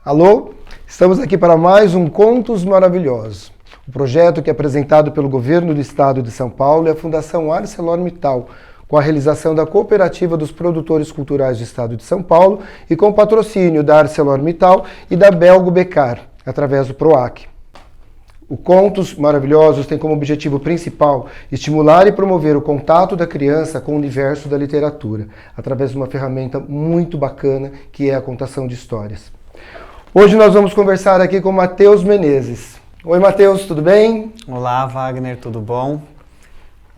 Alô? Estamos aqui para mais um Contos Maravilhosos. O projeto que é apresentado pelo Governo do Estado de São Paulo e a Fundação ArcelorMittal, com a realização da Cooperativa dos Produtores Culturais do Estado de São Paulo e com o patrocínio da ArcelorMittal e da Belgo Becar, através do PROAC. O Contos Maravilhosos tem como objetivo principal estimular e promover o contato da criança com o universo da literatura, através de uma ferramenta muito bacana que é a contação de histórias. Hoje nós vamos conversar aqui com Matheus Menezes. Oi, Matheus, tudo bem? Olá, Wagner, tudo bom?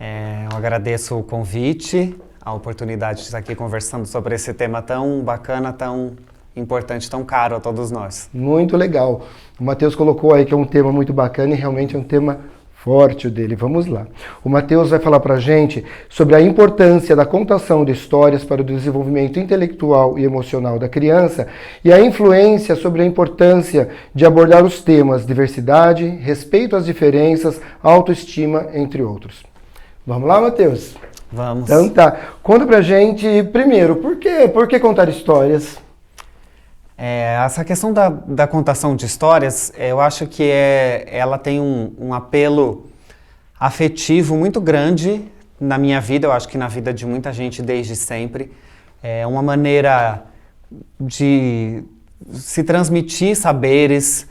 Eu agradeço o convite, a oportunidade de estar aqui conversando sobre esse tema tão bacana, tão importante, tão caro a todos nós. Muito legal. O Matheus colocou aí que é um tema muito bacana e realmente é um tema forte o dele. Vamos lá. O Matheus vai falar pra gente sobre a importância da contação de histórias para o desenvolvimento intelectual e emocional da criança e a influência sobre a importância de abordar os temas diversidade, respeito às diferenças, autoestima, entre outros. Vamos lá, Matheus? Vamos. Então tá. Conta pra gente, primeiro, por que contar histórias? Essa questão da contação de histórias, eu acho que ela tem um apelo afetivo muito grande na minha vida, eu acho que na vida de muita gente desde sempre. É uma maneira de se transmitir saberes,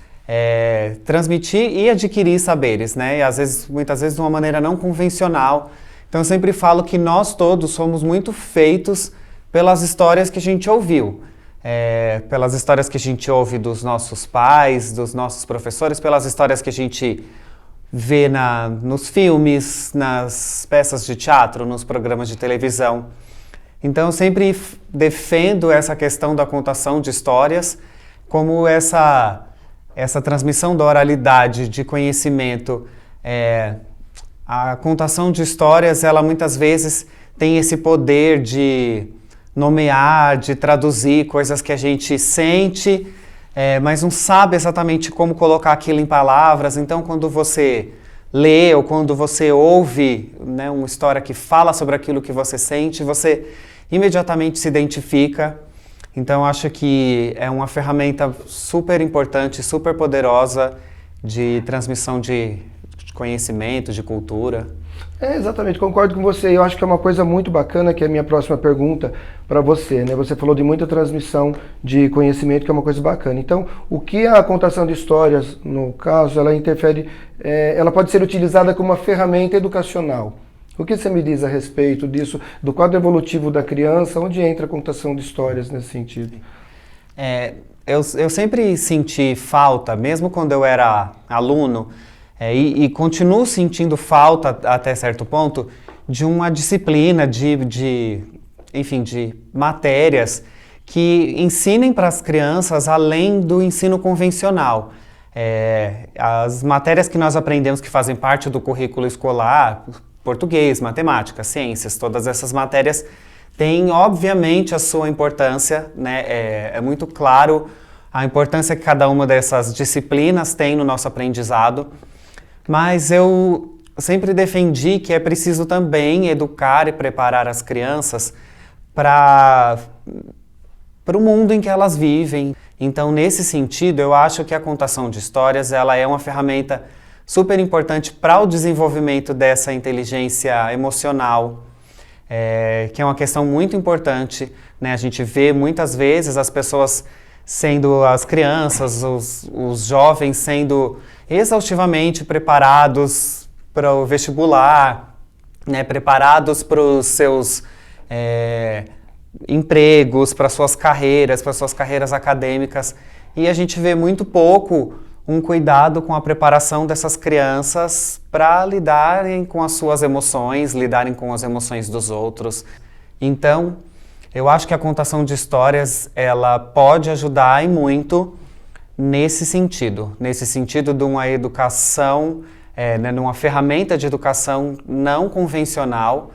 transmitir e adquirir saberes, né? E muitas vezes de uma maneira não convencional. Então eu sempre falo que nós todos somos muito feitos pelas histórias que a gente ouviu. Pelas histórias que a gente ouve dos nossos pais, dos nossos professores, pelas histórias que a gente vê nos filmes, nas peças de teatro, nos programas de televisão. Então eu sempre defendo essa questão da contação de histórias como essa transmissão da oralidade, de conhecimento. A contação de histórias, ela muitas vezes tem esse poder de nomear, de traduzir coisas que a gente sente, mas não sabe exatamente como colocar aquilo em palavras. Então, quando você lê ou quando você ouve, né, uma história que fala sobre aquilo que você sente, você imediatamente se identifica. Então, acho que é uma ferramenta super importante, super poderosa de transmissão de conhecimento, de cultura. Exatamente, concordo com você. Eu acho que é uma coisa muito bacana, que é a minha próxima pergunta para você, né? Você falou de muita transmissão de conhecimento, que é uma coisa bacana. Então, o que a contação de histórias, no caso, ela interfere, ela pode ser utilizada como uma ferramenta educacional. O que você me diz a respeito disso, do quadro evolutivo da criança, onde entra a contação de histórias nesse sentido? Eu sempre senti falta, mesmo quando eu era aluno, e continuo sentindo falta, até certo ponto, de uma disciplina, de matérias que ensinem para as crianças além do ensino convencional. As matérias que nós aprendemos que fazem parte do currículo escolar, português, matemática, ciências, todas essas matérias têm, obviamente, a sua importância, né? É muito claro a importância que cada uma dessas disciplinas tem no nosso aprendizado. Mas eu sempre defendi que é preciso também educar e preparar as crianças para o mundo em que elas vivem. Então, nesse sentido, eu acho que a contação de histórias ela é uma ferramenta super importante para o desenvolvimento dessa inteligência emocional, que é uma questão muito importante, né? A gente vê muitas vezes as crianças, os jovens sendo exaustivamente preparados para o vestibular, né, preparados para os seus empregos, para suas carreiras acadêmicas, e a gente vê muito pouco um cuidado com a preparação dessas crianças para lidarem com as suas emoções, lidarem com as emoções dos outros. Então, eu acho que a contação de histórias ela pode ajudar e muito nesse sentido de uma educação, numa ferramenta de educação não convencional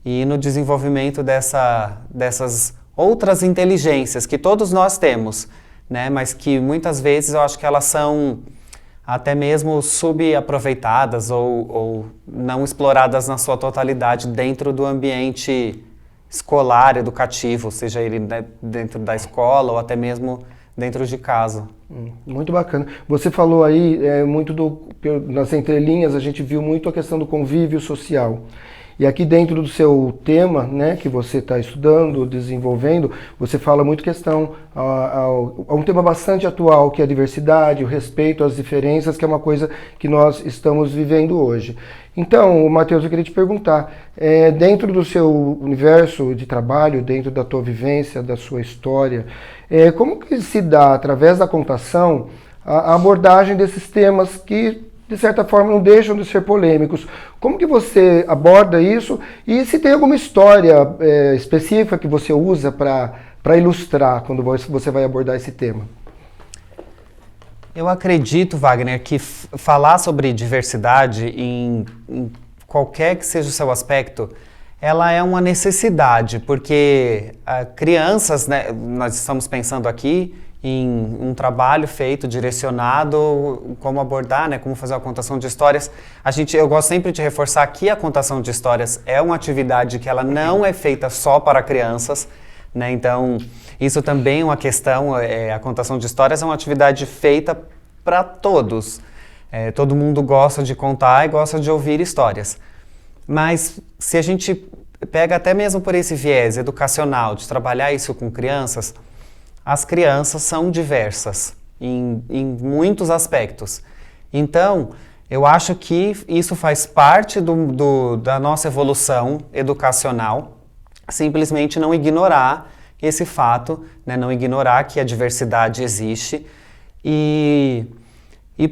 e no desenvolvimento dessas outras inteligências que todos nós temos, né? Mas que muitas vezes eu acho que elas são até mesmo subaproveitadas ou não exploradas na sua totalidade dentro do ambiente escolar, educativo, seja ele dentro da escola ou até mesmo dentro de casa. Muito bacana. Você falou aí nas entrelinhas, a gente viu muito a questão do convívio social. E aqui dentro do seu tema, né, que você está estudando, desenvolvendo, você fala muito questão a um tema bastante atual, que é a diversidade, o respeito às diferenças, que é uma coisa que nós estamos vivendo hoje. Então, Matheus, eu queria te perguntar, dentro do seu universo de trabalho, dentro da tua vivência, da sua história, como que se dá, através da contação, a abordagem desses temas que, de certa forma, não deixam de ser polêmicos? Como que você aborda isso e se tem alguma história específica que você usa para ilustrar quando você vai abordar esse tema? Eu acredito, Wagner, que falar sobre diversidade em qualquer que seja o seu aspecto, ela é uma necessidade, porque crianças, né, nós estamos pensando aqui em um trabalho feito, direcionado, como abordar, né, como fazer uma contação de histórias. Eu gosto sempre de reforçar que a contação de histórias é uma atividade que ela não é feita só para crianças, né, então isso também é uma questão, a contação de histórias é uma atividade feita para todos. Todo mundo gosta de contar e gosta de ouvir histórias. Mas se a gente pega até mesmo por esse viés educacional, de trabalhar isso com crianças, as crianças são diversas em muitos aspectos. Então, eu acho que isso faz parte da nossa evolução educacional, simplesmente não ignorar esse fato, né, não ignorar que a diversidade existe e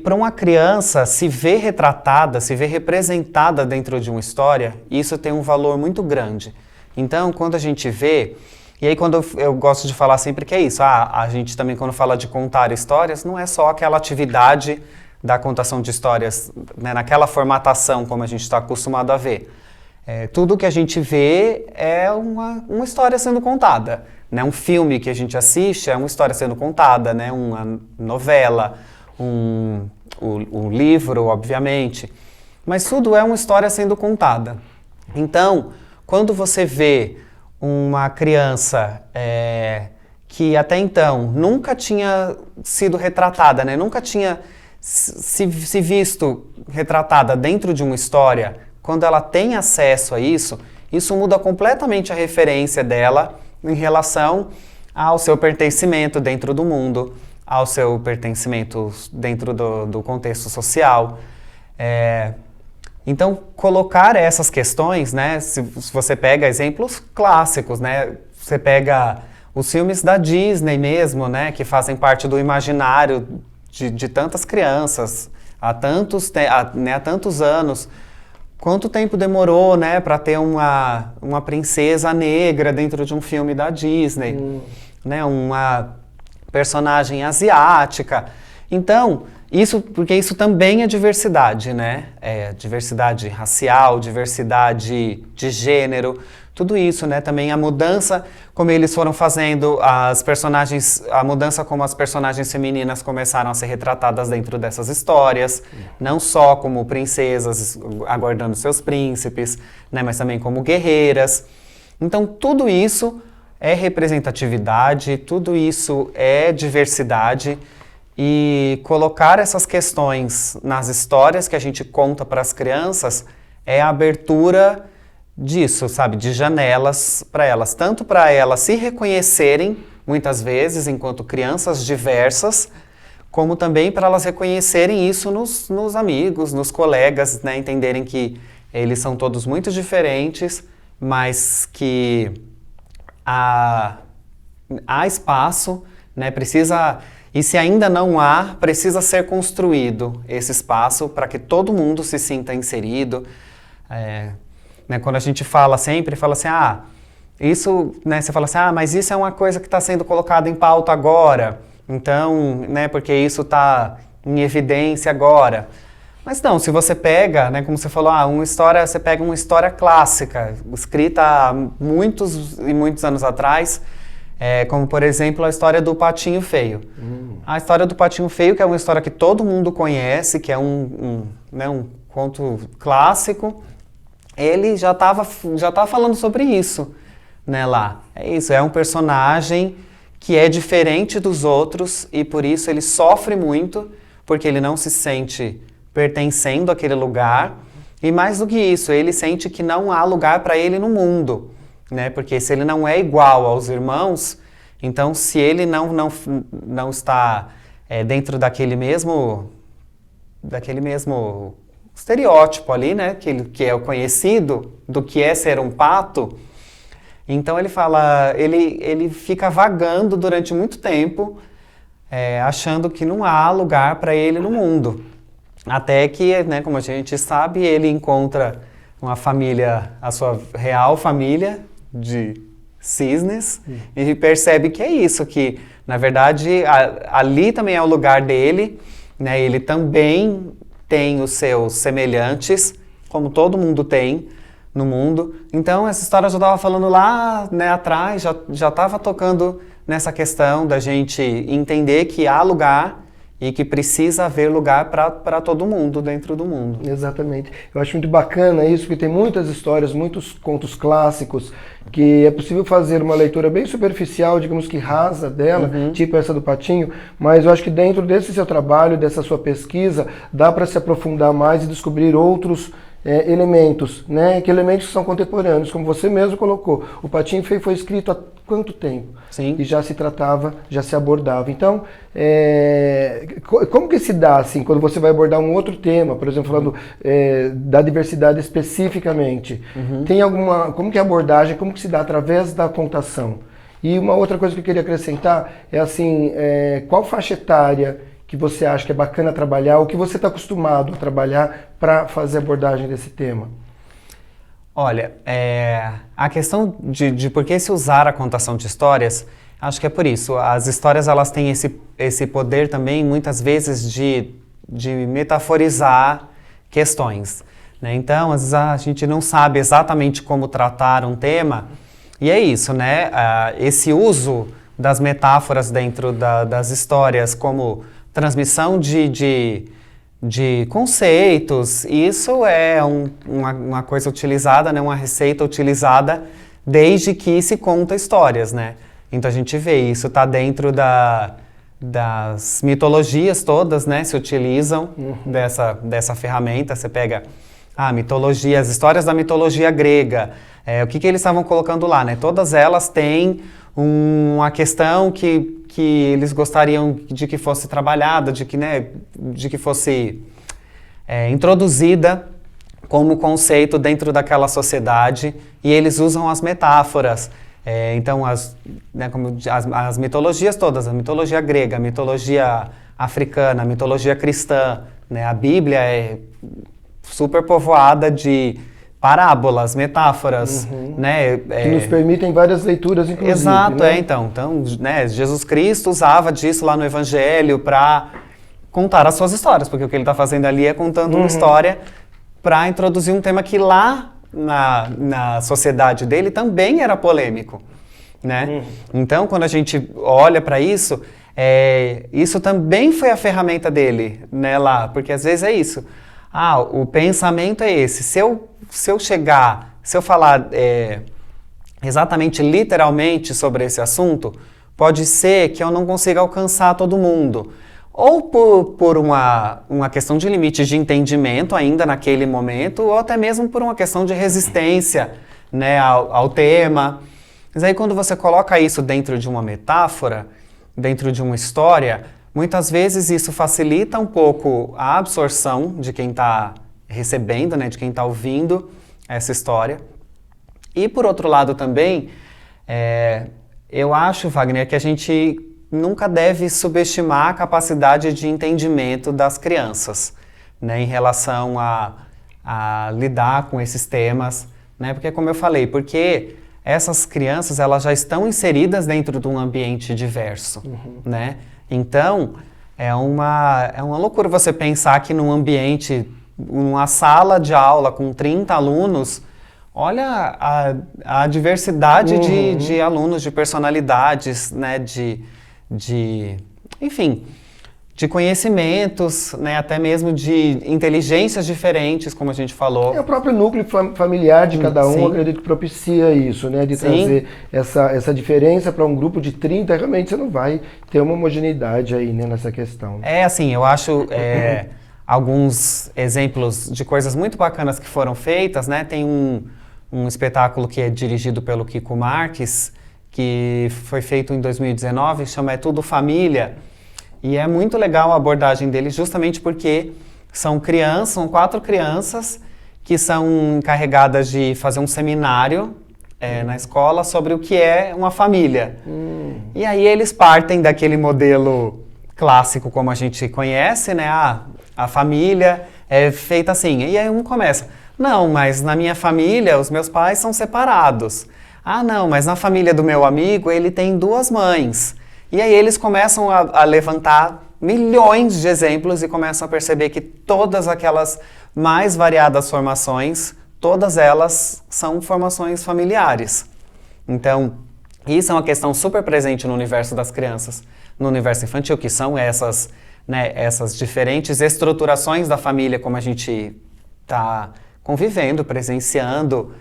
para uma criança se ver retratada, se ver representada dentro de uma história, isso tem um valor muito grande. Então, quando a gente vê, e aí quando eu gosto de falar sempre que é isso, a gente também quando fala de contar histórias, não é só aquela atividade da contação de histórias, né, naquela formatação como a gente está acostumado a ver. Tudo que a gente vê é uma história sendo contada. Né? Um filme que a gente assiste é uma história sendo contada, né? Uma novela, um livro, obviamente. Mas tudo é uma história sendo contada. Então, quando você vê uma criança que até então nunca tinha sido retratada, né? Nunca tinha se visto retratada dentro de uma história, quando ela tem acesso a isso muda completamente a referência dela em relação ao seu pertencimento dentro do mundo, ao seu pertencimento dentro do contexto social. Então, colocar essas questões, né, se você pega exemplos clássicos, né, você pega os filmes da Disney mesmo, né, que fazem parte do imaginário de tantas crianças há tantos anos. Quanto tempo demorou, né, para ter uma princesa negra dentro de um filme da Disney, né, uma personagem asiática. Então, porque isso também é diversidade, né? Diversidade racial, diversidade de gênero, tudo isso, né? Também a mudança, como eles foram fazendo a mudança como as personagens femininas começaram a ser retratadas dentro dessas histórias, não só como princesas aguardando seus príncipes, né? Mas também como guerreiras. Então, tudo isso é representatividade, tudo isso é diversidade. E colocar essas questões nas histórias que a gente conta para as crianças é a abertura disso, sabe? De janelas para elas. Tanto para elas se reconhecerem, muitas vezes, enquanto crianças diversas, como também para elas reconhecerem isso nos amigos, nos colegas, né? Entenderem que eles são todos muito diferentes, mas que há espaço, né? E se ainda não há, precisa ser construído esse espaço para que todo mundo se sinta inserido. Né, quando a gente fala assim, isso, né, você fala assim, mas isso é uma coisa que está sendo colocada em pauta agora, então, né, porque isso está em evidência agora. Mas não, se você pega, né, como você falou, você pega uma história clássica, escrita há muitos e muitos anos atrás, como, por exemplo, a história do Patinho Feio. A história do Patinho Feio, que é uma história que todo mundo conhece, que é um conto clássico, ele já tá falando sobre isso, né, lá. É isso, é um personagem que é diferente dos outros e por isso ele sofre muito, porque ele não se sente pertencendo àquele lugar. E mais do que isso, ele sente que não há lugar para ele no mundo, né? Porque se ele não é igual aos irmãos, então se ele não está dentro daquele mesmo estereótipo ali, né? Que é o conhecido do que é ser um pato. Então ele fala, ele fica vagando durante muito tempo, achando que não há lugar para ele no mundo. Até que, né, como a gente sabe, ele encontra uma família, a sua real família de cisnes, e percebe que é isso, que na verdade ali também é o lugar dele, né? Ele também tem os seus semelhantes, como todo mundo tem no mundo. Então essa história eu já estava falando lá, né, atrás, já estava tocando nessa questão da gente entender que há lugar e que precisa haver lugar para todo mundo dentro do mundo. Exatamente. Eu acho muito bacana isso, porque tem muitas histórias, muitos contos clássicos, que é possível fazer uma leitura bem superficial, digamos que rasa dela, tipo essa do Patinho, mas eu acho que dentro desse seu trabalho, dessa sua pesquisa, dá para se aprofundar mais e descobrir outros elementos, né? Que elementos são contemporâneos, como você mesmo colocou. O Patinho Feio foi escrito há quanto tempo? Sim. E já se tratava, já se abordava. Então, como que se dá, assim, quando você vai abordar um outro tema, por exemplo, falando da diversidade especificamente, tem como que é a abordagem, como que se dá através da contação? E uma outra coisa que eu queria acrescentar é assim, qual faixa etária que você acha que é bacana trabalhar, ou que você está acostumado a trabalhar para fazer abordagem desse tema? Olha, a questão de por que se usar a contação de histórias, acho que é por isso. As histórias, elas têm esse poder também, muitas vezes, de metaforizar questões, né? Então, às vezes a gente não sabe exatamente como tratar um tema, e é isso, né? Esse uso das metáforas dentro das histórias como transmissão de conceitos, isso é uma coisa utilizada, né, uma receita utilizada desde que se conta histórias, né? Então a gente vê isso, está dentro das mitologias todas, né? Se utilizam dessa ferramenta. Você pega a mitologia, as histórias da mitologia grega, o que eles estavam colocando lá, né? Todas elas têm uma questão que eles gostariam de que fosse trabalhada, de que fosse introduzida como conceito dentro daquela sociedade, e eles usam as metáforas. Então, as mitologias todas, a mitologia grega, a mitologia africana, a mitologia cristã, né? A Bíblia é super povoada de parábolas, metáforas, né? Que nos permitem várias leituras, inclusive. Exato, né? Então, né, Jesus Cristo usava disso lá no Evangelho para contar as suas histórias, porque o que ele está fazendo ali é contando uma história para introduzir um tema que lá na sociedade dele também era polêmico, né? Então, quando a gente olha para isso, isso também foi a ferramenta dele, né, lá, porque às vezes é isso. O pensamento é esse. Se eu falar exatamente, literalmente sobre esse assunto, pode ser que eu não consiga alcançar todo mundo. Ou por uma questão de limite de entendimento ainda naquele momento, ou até mesmo por uma questão de resistência, né, ao tema. Mas aí quando você coloca isso dentro de uma metáfora, dentro de uma história, muitas vezes isso facilita um pouco a absorção de quem está recebendo, né, de quem está ouvindo essa história. E por outro lado também, eu acho, Wagner, que a gente nunca deve subestimar a capacidade de entendimento das crianças, né, em relação a lidar com esses temas, né, porque como eu falei, porque essas crianças, elas já estão inseridas dentro de um ambiente diverso, né? Então, é uma loucura você pensar que num ambiente, numa sala de aula com 30 alunos, olha a diversidade de alunos, de personalidades, né, enfim, de conhecimentos, né, até mesmo de inteligências diferentes, como a gente falou. É o próprio núcleo familiar de cada um, Sim. acredito que propicia isso, né? De Sim. trazer essa diferença para um grupo de 30, realmente você não vai ter uma homogeneidade aí, né, nessa questão. É assim, eu acho alguns exemplos de coisas muito bacanas que foram feitas, né? Tem um espetáculo que é dirigido pelo Kiko Marques, que foi feito em 2019, chama É Tudo Família. E é muito legal a abordagem dele, justamente porque são 4 crianças que são encarregadas de fazer um seminário na escola sobre o que é uma família. E aí eles partem daquele modelo clássico como a gente conhece, né? A família é feita assim. E aí um começa, não, mas na minha família os meus pais são separados. Ah, não, mas na família do meu amigo ele tem 2 mães. E aí eles começam a levantar milhões de exemplos e começam a perceber que todas aquelas mais variadas formações, todas elas são formações familiares. Então, isso é uma questão super presente no universo das crianças, no universo infantil, que são essas diferentes estruturações da família, como a gente está convivendo, presenciando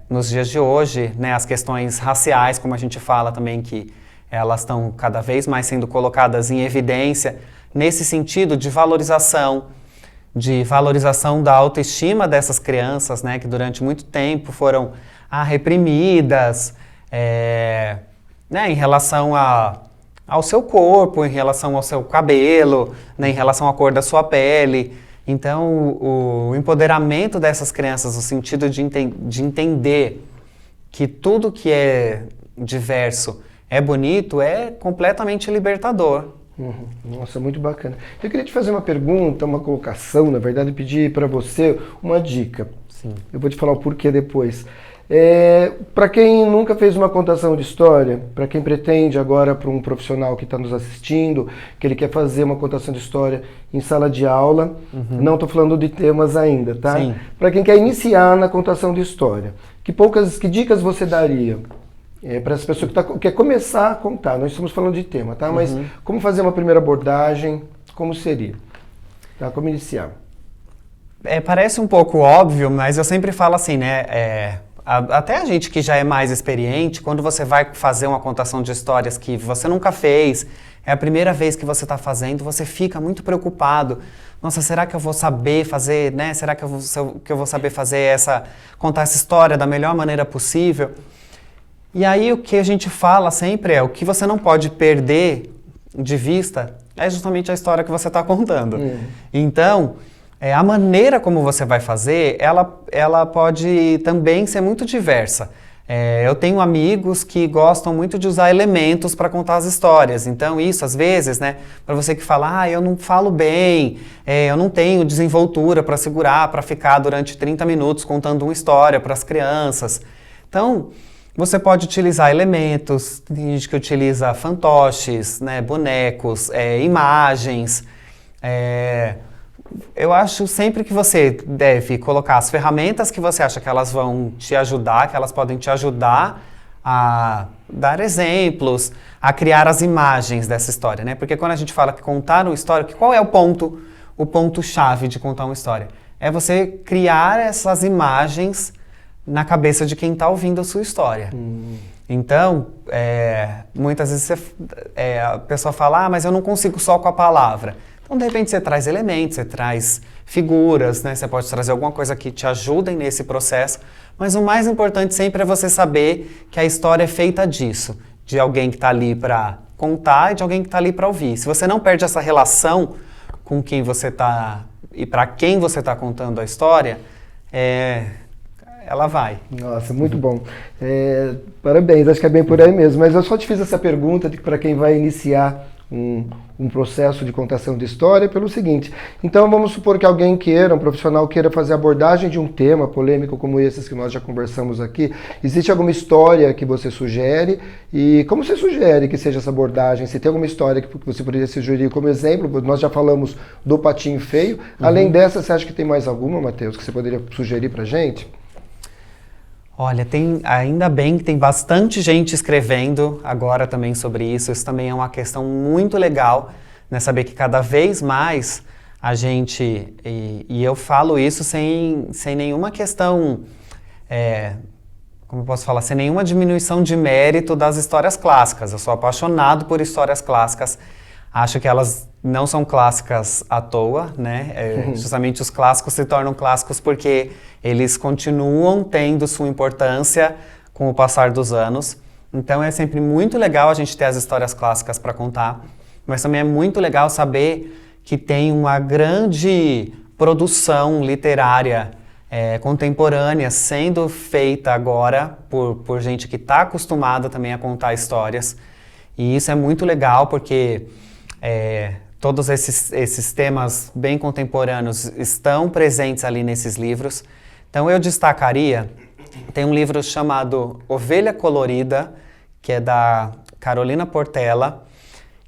nos dias de hoje, né, as questões raciais, como a gente fala também, que elas estão cada vez mais sendo colocadas em evidência, nesse sentido de valorização da autoestima dessas crianças, né, que durante muito tempo foram reprimidas, né, em relação ao seu corpo, em relação ao seu cabelo, né, em relação à cor da sua pele. Então, o empoderamento dessas crianças, no sentido de entender que tudo que é diverso é bonito, é completamente libertador. Nossa, muito bacana. Eu queria te fazer uma pergunta, uma colocação, na verdade, pedir para você uma dica. Sim. Eu vou te falar o porquê depois. Para quem nunca fez uma contação de história, para quem pretende agora, para um profissional que está nos assistindo, que ele quer fazer uma contação de história em sala de aula, não estou falando de temas ainda, tá? Para quem quer iniciar na contação de história, que dicas você daria? Para essa pessoa que quer começar a contar, nós estamos falando de tema, tá? Mas como fazer uma primeira abordagem, como seria? Tá? Como iniciar? Parece um pouco óbvio, mas eu sempre falo assim, né? Até a gente que já é mais experiente, quando você vai fazer uma contação de histórias que você nunca fez, é a primeira vez que você está fazendo, você fica muito preocupado. Nossa, será que eu vou saber fazer, né? Será que eu vou saber contar essa história da melhor maneira possível? E aí o que a gente fala sempre o que você não pode perder de vista é justamente a história que você está contando. Então, a maneira como você vai fazer, ela pode também ser muito diversa. Eu tenho amigos que gostam muito de usar elementos para contar as histórias. Então isso, às vezes, né, para você que fala, eu não falo bem, eu não tenho desenvoltura para segurar, para ficar durante 30 minutos contando uma história para as crianças. Então, você pode utilizar elementos, tem gente que utiliza fantoches, né, bonecos, imagens. Eu acho sempre que você deve colocar as ferramentas que você acha que elas vão te ajudar, que elas podem te ajudar a dar exemplos, a criar as imagens dessa história, né? Porque quando a gente fala que contar uma história, qual é o ponto-chave de contar uma história? É você criar essas imagens na cabeça de quem está ouvindo a sua história. Então, muitas vezes a pessoa fala, mas eu não consigo só com a palavra. Então, de repente, você traz elementos, você traz figuras, né? Você pode trazer alguma coisa que te ajudem nesse processo, mas o mais importante sempre é você saber que a história é feita disso, de alguém que está ali para contar e de alguém que está ali para ouvir. Se você não perde essa relação com quem você está e para quem você está contando a história, ela vai. Nossa, muito bom. Parabéns, acho que é bem por aí mesmo. Mas eu só te fiz essa pergunta para quem vai iniciar um processo de contação de história pelo seguinte. Então vamos supor que alguém queira, um profissional queira fazer abordagem de um tema polêmico como esses que nós já conversamos aqui. Existe alguma história que você sugere? E como você sugere que seja essa abordagem? Se tem alguma história que você poderia sugerir como exemplo? Nós já falamos do Patinho Feio. Além dessa, você acha que tem mais alguma, Matheus, que você poderia sugerir pra gente? Olha, ainda bem que tem bastante gente escrevendo agora também sobre isso. Isso também é uma questão muito legal, né? Saber que cada vez mais a gente, e eu falo isso sem nenhuma questão, como eu posso falar, sem nenhuma diminuição de mérito das histórias clássicas. Eu sou apaixonado por histórias clássicas, acho que elas não são clássicas à toa, né? Justamente os clássicos se tornam clássicos porque eles continuam tendo sua importância com o passar dos anos. Então é sempre muito legal a gente ter as histórias clássicas para contar, mas também é muito legal saber que tem uma grande produção literária contemporânea sendo feita agora por gente que está acostumada também a contar histórias. E isso é muito legal porque todos esses temas bem contemporâneos estão presentes ali nesses livros. Então eu destacaria, tem um livro chamado Ovelha Colorida, que é da Carolina Portela,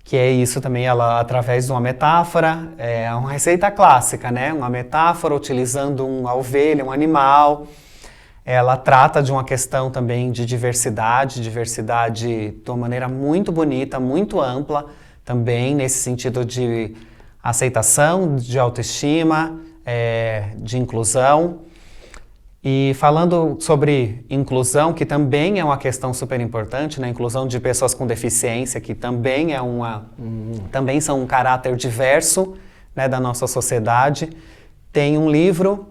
que é isso também, ela através de uma metáfora, é uma receita clássica, né? Uma metáfora utilizando uma ovelha, um animal. Ela trata de uma questão também de diversidade de uma maneira muito bonita, muito ampla, também nesse sentido de aceitação, de autoestima, de inclusão. E falando sobre inclusão, que também é uma questão super importante, né? Inclusão de pessoas com deficiência, que também também são um caráter diverso, né, da nossa sociedade. Tem um livro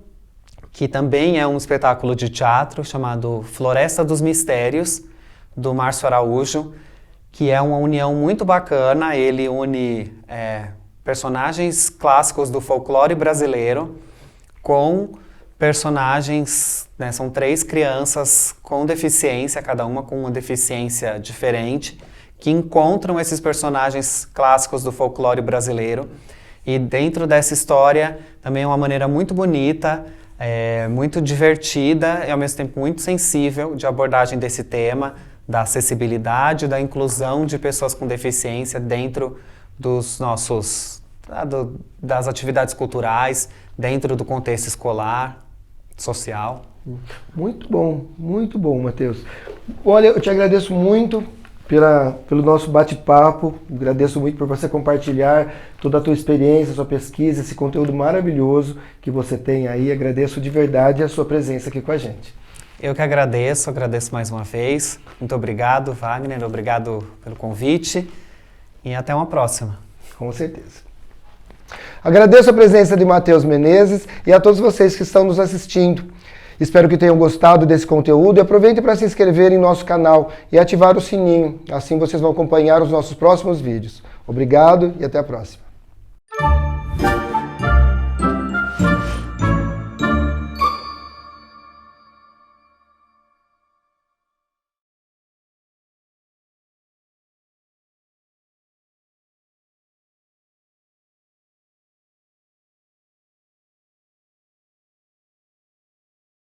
que também é um espetáculo de teatro chamado Floresta dos Mistérios, do Márcio Araújo, que é uma união muito bacana. Ele une personagens clássicos do folclore brasileiro com personagens, né, são 3 crianças com deficiência, cada uma com uma deficiência diferente, que encontram esses personagens clássicos do folclore brasileiro. E dentro dessa história também é uma maneira muito bonita, muito divertida e ao mesmo tempo muito sensível de abordagem desse tema, da acessibilidade, da inclusão de pessoas com deficiência dentro dos das atividades culturais, dentro do contexto escolar, social. Muito bom, Matheus. Olha, eu te agradeço muito pelo nosso bate-papo, agradeço muito por você compartilhar toda a tua experiência, sua pesquisa, esse conteúdo maravilhoso que você tem aí. Agradeço de verdade a sua presença aqui com a gente. Eu que agradeço mais uma vez. Muito obrigado, Wagner, obrigado pelo convite e até uma próxima. Com certeza. Agradeço a presença de Matheus Menezes e a todos vocês que estão nos assistindo. Espero que tenham gostado desse conteúdo e aproveitem para se inscrever em nosso canal e ativar o sininho. Assim vocês vão acompanhar os nossos próximos vídeos. Obrigado e até a próxima.